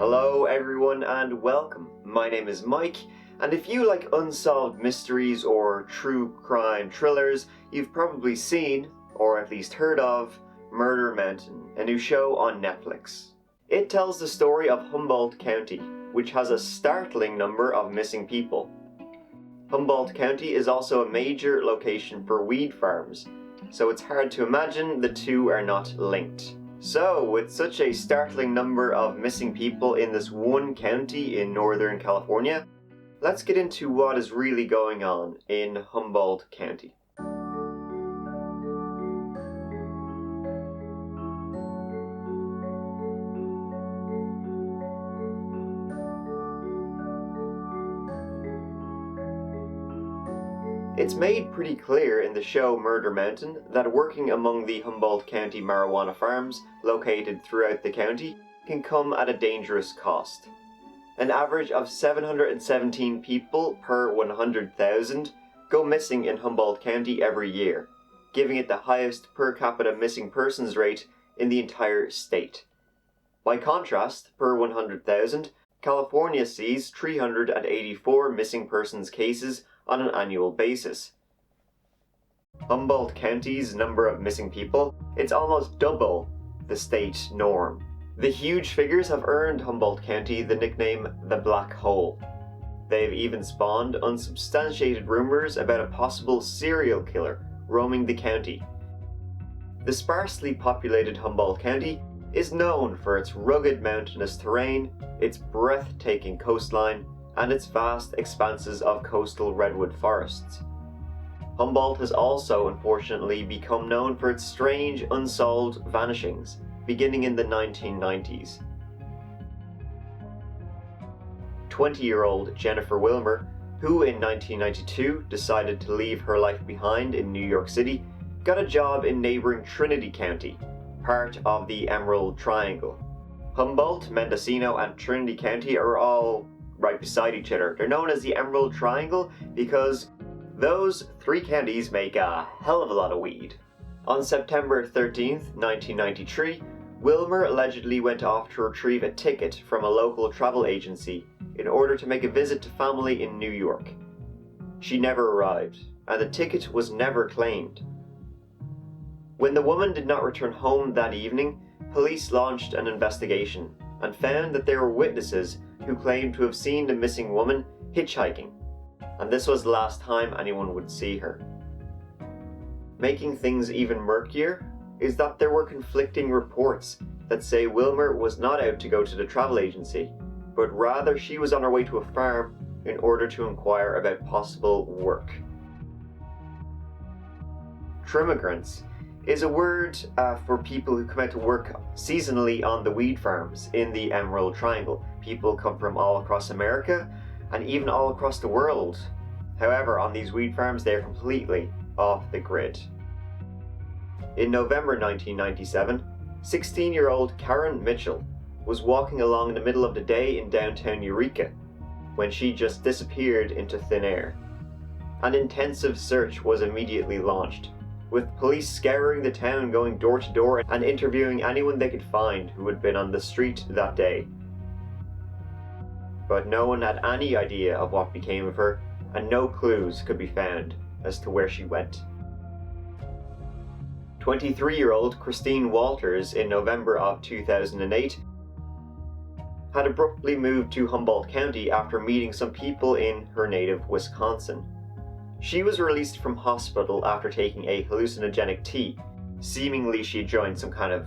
Hello everyone and welcome. My name is Mike, and if you like unsolved mysteries or true crime thrillers, you've probably seen, or at least heard of, Murder Mountain, a new show on Netflix. It tells the story of Humboldt County, which has a startling number of missing people. Humboldt County is also a major location for weed farms, so it's hard to imagine the two are not linked. So, with such a startling number of missing people in this one county in Northern California, let's get into what is really going on in Humboldt County. It's made pretty clear in the show Murder Mountain that working among the Humboldt County marijuana farms located throughout the county can come at a dangerous cost. An average of 717 people per 100,000 go missing in Humboldt County every year, giving it the highest per capita missing persons rate in the entire state. By contrast, per 100,000, California sees 384 missing persons cases on an annual basis. Humboldt County's number of missing people, it's almost double the state norm. The huge figures have earned Humboldt County the nickname the Black Hole. They've even spawned unsubstantiated rumors about a possible serial killer roaming the county. The sparsely populated Humboldt County is known for its rugged mountainous terrain, its breathtaking coastline, and its vast expanses of coastal redwood forests. Humboldt has also unfortunately become known for its strange unsolved vanishings, beginning in the 1990s. 20-year-old Jennifer Wilmer, who in 1992 decided to leave her life behind in New York City, got a job in neighboring Trinity County, part of the Emerald Triangle. Humboldt, Mendocino, and Trinity County are all right beside each other. They're known as the Emerald Triangle because those three counties make a hell of a lot of weed. On September 13th, 1993, Wilmer allegedly went off to retrieve a ticket from a local travel agency in order to make a visit to family in New York. She never arrived, and the ticket was never claimed. When the woman did not return home that evening, police launched an investigation and found that there were witnesses who claimed to have seen the missing woman hitchhiking, and this was the last time anyone would see her. Making things even murkier is that there were conflicting reports that say Wilmer was not out to go to the travel agency, but rather she was on her way to a farm in order to inquire about possible work. Trimmigrants is a word for people who come out to work seasonally on the weed farms in the Emerald Triangle. People come from all across America and even all across the world. However, on these weed farms, they are completely off the grid. In November 1997, 16-year-old Karen Mitchell was walking along in the middle of the day in downtown Eureka when she just disappeared into thin air. An intensive search was immediately launched, with police scouring the town, going door to door and interviewing anyone they could find who had been on the street that day. But no one had any idea of what became of her, and no clues could be found as to where she went. 23-year-old Christine Walters in November of 2008 had abruptly moved to Humboldt County after meeting some people in her native Wisconsin. She was released from hospital after taking a hallucinogenic tea. Seemingly she had joined some kind of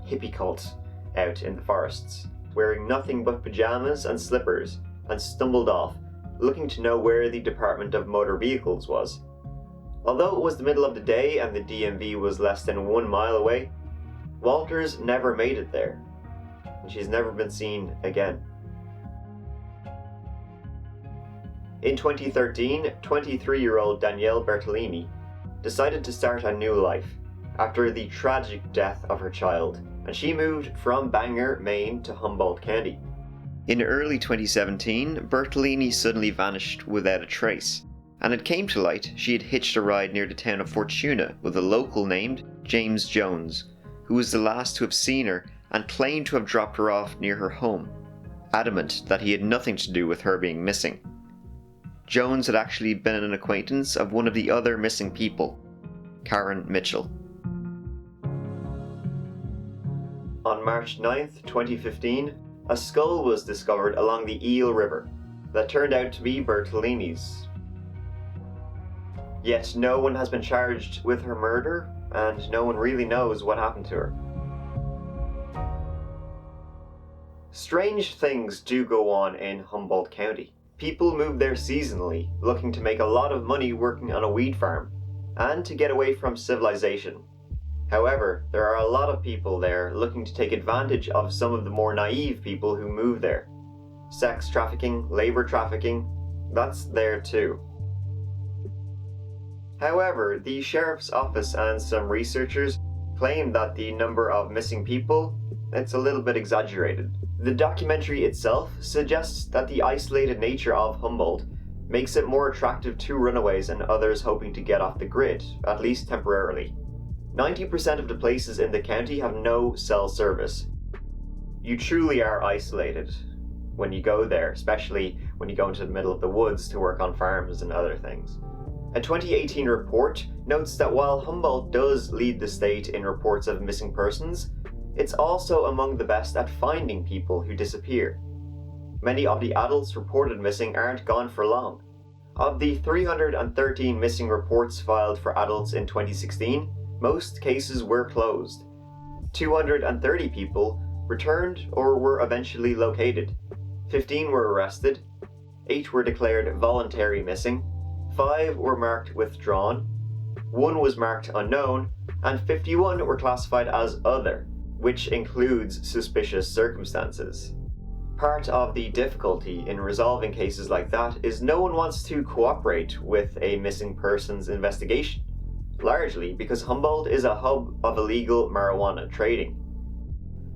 hippie cult out in the forests, wearing nothing but pajamas and slippers, and stumbled off, looking to know where the Department of Motor Vehicles was. Although it was the middle of the day and the DMV was less than 1 mile away, Walters never made it there, and she's never been seen again. In 2013, 23-year-old Danielle Bertolini decided to start a new life after the tragic death of her child, and she moved from Bangor, Maine to Humboldt County. In early 2017, Bertolini suddenly vanished without a trace, and it came to light she had hitched a ride near the town of Fortuna with a local named James Jones, who was the last to have seen her and claimed to have dropped her off near her home. adamant that he had nothing to do with her being missing. Jones had actually been an acquaintance of one of the other missing people, Karen Mitchell. On March 9th, 2015, a skull was discovered along the Eel River that turned out to be Bertolini's. Yet no one has been charged with her murder, and no one really knows what happened to her. Strange things do go on in Humboldt County. People move there seasonally, looking to make a lot of money working on a weed farm, and to get away from civilization. However, there are a lot of people there looking to take advantage of some of the more naive people who move there. Sex trafficking, labor trafficking, that's there too. However, the sheriff's office and some researchers claim that the number of missing people, it's a little bit exaggerated. The documentary itself suggests that the isolated nature of Humboldt makes it more attractive to runaways and others hoping to get off the grid, at least temporarily. 90% of the places in the county have no cell service. You truly are isolated when you go there, especially when you go into the middle of the woods to work on farms and other things. A 2018 report notes that while Humboldt does lead the state in reports of missing persons, it's also among the best at finding people who disappear. Many of the adults reported missing aren't gone for long. Of the 313 missing reports filed for adults in 2016, most cases were closed. 230 people returned or were eventually located. 15 were arrested, 8 were declared voluntary missing, 5 were marked withdrawn, 1 was marked unknown, and 51 were classified as other, which includes suspicious circumstances. Part of the difficulty in resolving cases like that is no one wants to cooperate with a missing persons investigation, largely because Humboldt is a hub of illegal marijuana trading.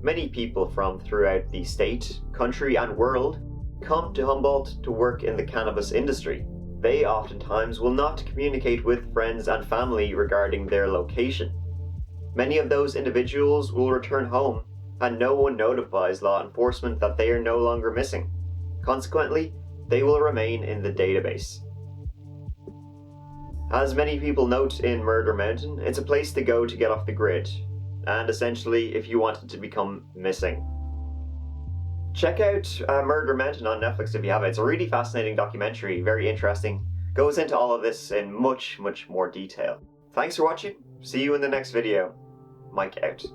Many people from throughout the state, country, and world come to Humboldt to work in the cannabis industry. They oftentimes will not communicate with friends and family regarding their location. Many of those individuals will return home, and no one notifies law enforcement that they are no longer missing. Consequently, they will remain in the database. As many people note in Murder Mountain, it's a place to go to get off the grid, and essentially if you wanted to become missing. Check out Murder Mountain on Netflix if you have it. It's a really fascinating documentary, very interesting. Goes into all of this in much more detail. Thanks for watching. See you in the next video. Mike out.